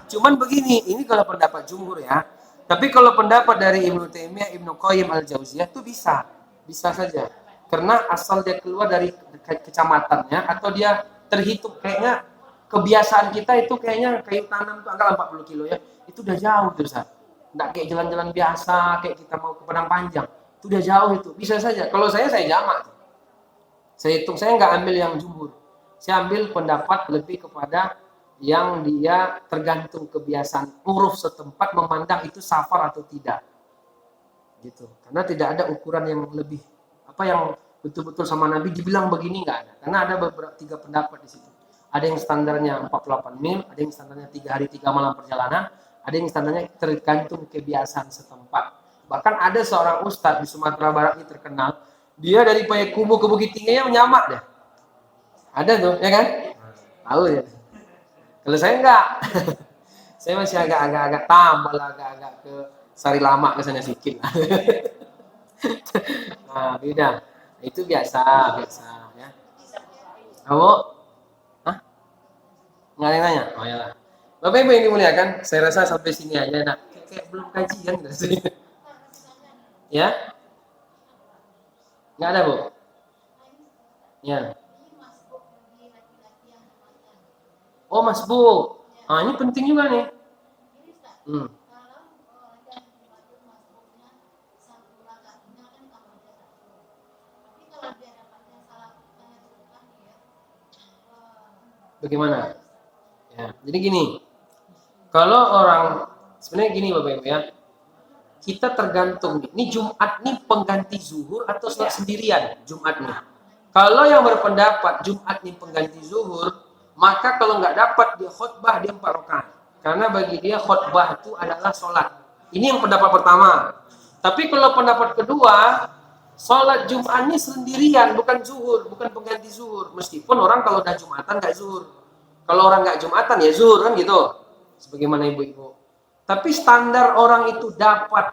Cuman begini, ini kalau pendapat jumhur ya. Tapi kalau pendapat dari Ibnu Taimiyah, Ibnu Qayyim Al-Jauziyah itu bisa saja. Karena asal dia keluar dari kecamatannya atau dia terhitung kayaknya kebiasaan kita itu kayaknya kayu tanam itu angka 40 kilo ya. Itu udah jauh tuh Ustaz. Nggak kayak jalan-jalan biasa, kayak kita mau ke Padang Panjang. Itu udah jauh itu. Bisa saja. Kalau saya jamak. Saya hitung, saya nggak ambil yang jumhur. Saya ambil pendapat lebih kepada yang dia tergantung kebiasaan uruf setempat memandang itu safar atau tidak. Gitu. Karena tidak ada ukuran yang lebih apa yang betul-betul sama Nabi dibilang begini nggak ada. Karena ada beberapa 3 pendapat di situ. Ada yang standarnya 48 mil, ada yang standarnya 3 hari 3 malam perjalanan, ada yang standarnya tergantung kebiasaan setempat. Bahkan ada seorang ustadz di Sumatera Barat ini terkenal, dia dari Payakumbuh ke Bukit Tingginya menyamak deh. Ada tuh, ya kan? Tahu ya. Kalau saya enggak. Saya masih agak-agak tambah lah, agak-agak ke Sari Lama ke sana sedikit. Nah, beda. Itu biasa ya. Kamu? Hah? Nggak ada yang nanya? Oh ya lah. Bapak Ibu yang dimuliakan, saya rasa sampai sini aja. Nah, kayak belum kajian gitu. Ya? Nggak ada, Bu? Ya. Oh, masbuk. Ah, ini penting juga nih. Bagaimana? Ya, jadi gini. Kalau orang sebenarnya gini Bapak Ibu ya. Kita tergantung nih. Ini Jumat nih pengganti zuhur atau sholat sendirian Jumat nih. Kalau yang berpendapat Jumat nih pengganti zuhur, maka kalau nggak dapat dia khutbah dia 4 rakaat. Karena bagi dia khutbah itu adalah sholat. Ini yang pendapat pertama. Tapi kalau pendapat kedua, sholat Jumat ini sendirian, bukan zuhur, bukan pengganti zuhur. Meskipun orang kalau udah Jumatan nggak zuhur. Kalau orang nggak Jumatan ya zuhur kan gitu. Sebagaimana ibu-ibu. Tapi standar orang itu dapat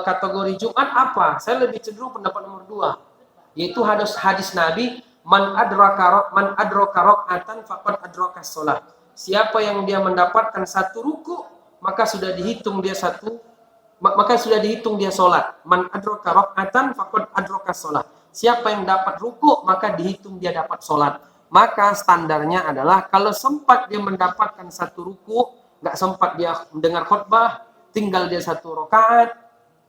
kategori Jumat apa? Saya lebih cenderung pendapat nomor 2, yaitu hadis Nabi, man adraka rakaatan faqad adraka shalah. Siapa yang dia mendapatkan 1 ruku, maka sudah dihitung dia sholat. Man adraka rakaatan faqad adraka shalah. Siapa yang dapat ruku, maka dihitung dia dapat sholat. Maka standarnya adalah kalau sempat dia mendapatkan 1 ruku, nggak sempat dia mendengar khutbah, tinggal dia 1 rakaat,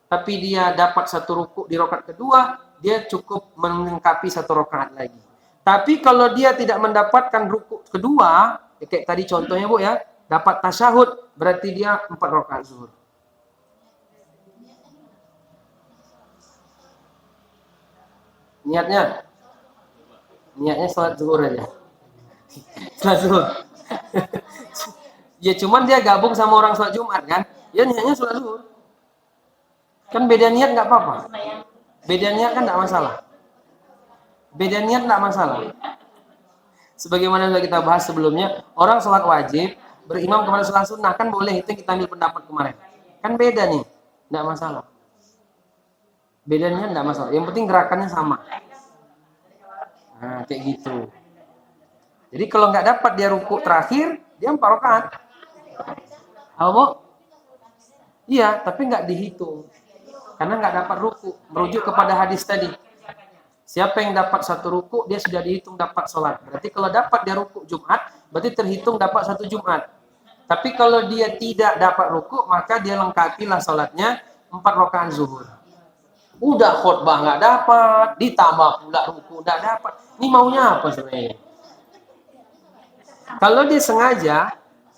tapi dia dapat 1 ruku di rakaat kedua, dia cukup melengkapi 1 rakaat lagi. Tapi kalau dia tidak mendapatkan ruku kedua, ya kayak tadi contohnya Bu ya, dapat tasyahud, berarti dia 4 rakaat zuhur. Niatnya sholat zuhur aja. Sholat zuhur. Ya cuman dia gabung sama orang sholat Jumat kan, ya niatnya sholat zuhur. Kan beda niat nggak apa-apa. Beda niat kan nggak masalah. Beda niat nggak masalah. Sebagaimana sudah kita bahas sebelumnya, orang sholat wajib berimam kepada sholat sunnah kan boleh, itu yang kita ambil pendapat kemarin. Kan beda nih, nggak masalah. Beda niat nggak masalah. Yang penting gerakannya sama. Nah kayak gitu. Jadi kalau nggak dapat dia ruku terakhir, dia 4 rakaat. Apa? Iya, tapi nggak dihitung. Karena nggak dapat ruku. Merujuk kepada hadis tadi. Siapa yang dapat 1 ruku, dia sudah dihitung dapat sholat. Berarti kalau dapat dia ruku Jumat, berarti terhitung dapat 1 Jumat. Tapi kalau dia tidak dapat ruku, maka dia lengkapilah sholatnya 4 rakaat zuhur. Udah khutbah nggak dapat, ditambah pula ruku nggak dapat. Ini maunya apa sebenarnya? Kalau dia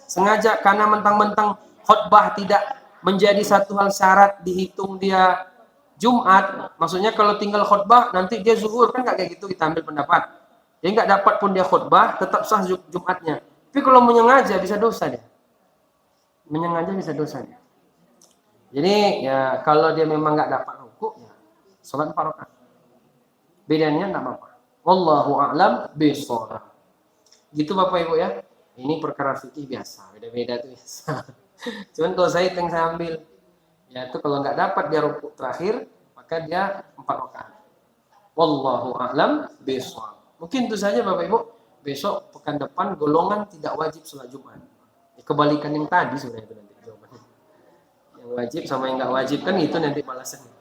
sengaja karena mentang-mentang khutbah tidak menjadi satu hal syarat dihitung dia Jumat, maksudnya kalau tinggal khutbah nanti dia zuhur, kan nggak kayak gitu, kita ambil pendapat. Dia nggak dapat pun dia khutbah, tetap sah Jumatnya. Tapi kalau menyengaja bisa dosa dia. Menyengaja bisa dosa dia. Jadi ya kalau dia memang nggak dapat ruku, ya sholat 4 rakaat. Bedanya nggak apa-apa. Wallahu a'lam bishawab. Gitu Bapak Ibu ya. Ini perkara fikih biasa, beda-beda tuh biasa. Cuman kalau saya yang saya ambil, ya itu kalau nggak dapat dia rukuk terakhir, maka dia 4 rakaat. Wallahu a'lam bishawab. Mungkin itu saja Bapak Ibu. Besok pekan depan golongan tidak wajib sholat Jumat. Kebalikan yang tadi sebenarnya itu nanti jawabannya. Yang wajib sama yang nggak wajib kan itu nanti balasannya.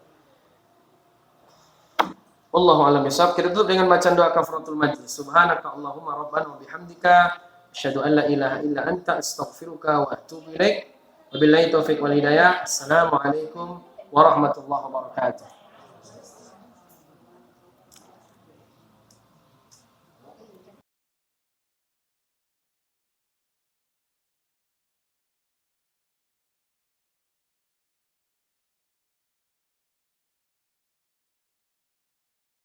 Wallahu a'lam bishawab. Kita tutup dengan bacaan doa kafaratul majlis. Subhanaka Allahumma rabbana wa bihamdika asyhadu an la ilaha illa anta astaghfiruka wa atubu ilaik. Wabillahi taufiq wal hidayah. Assalamualaikum warahmatullahi wabarakatuh.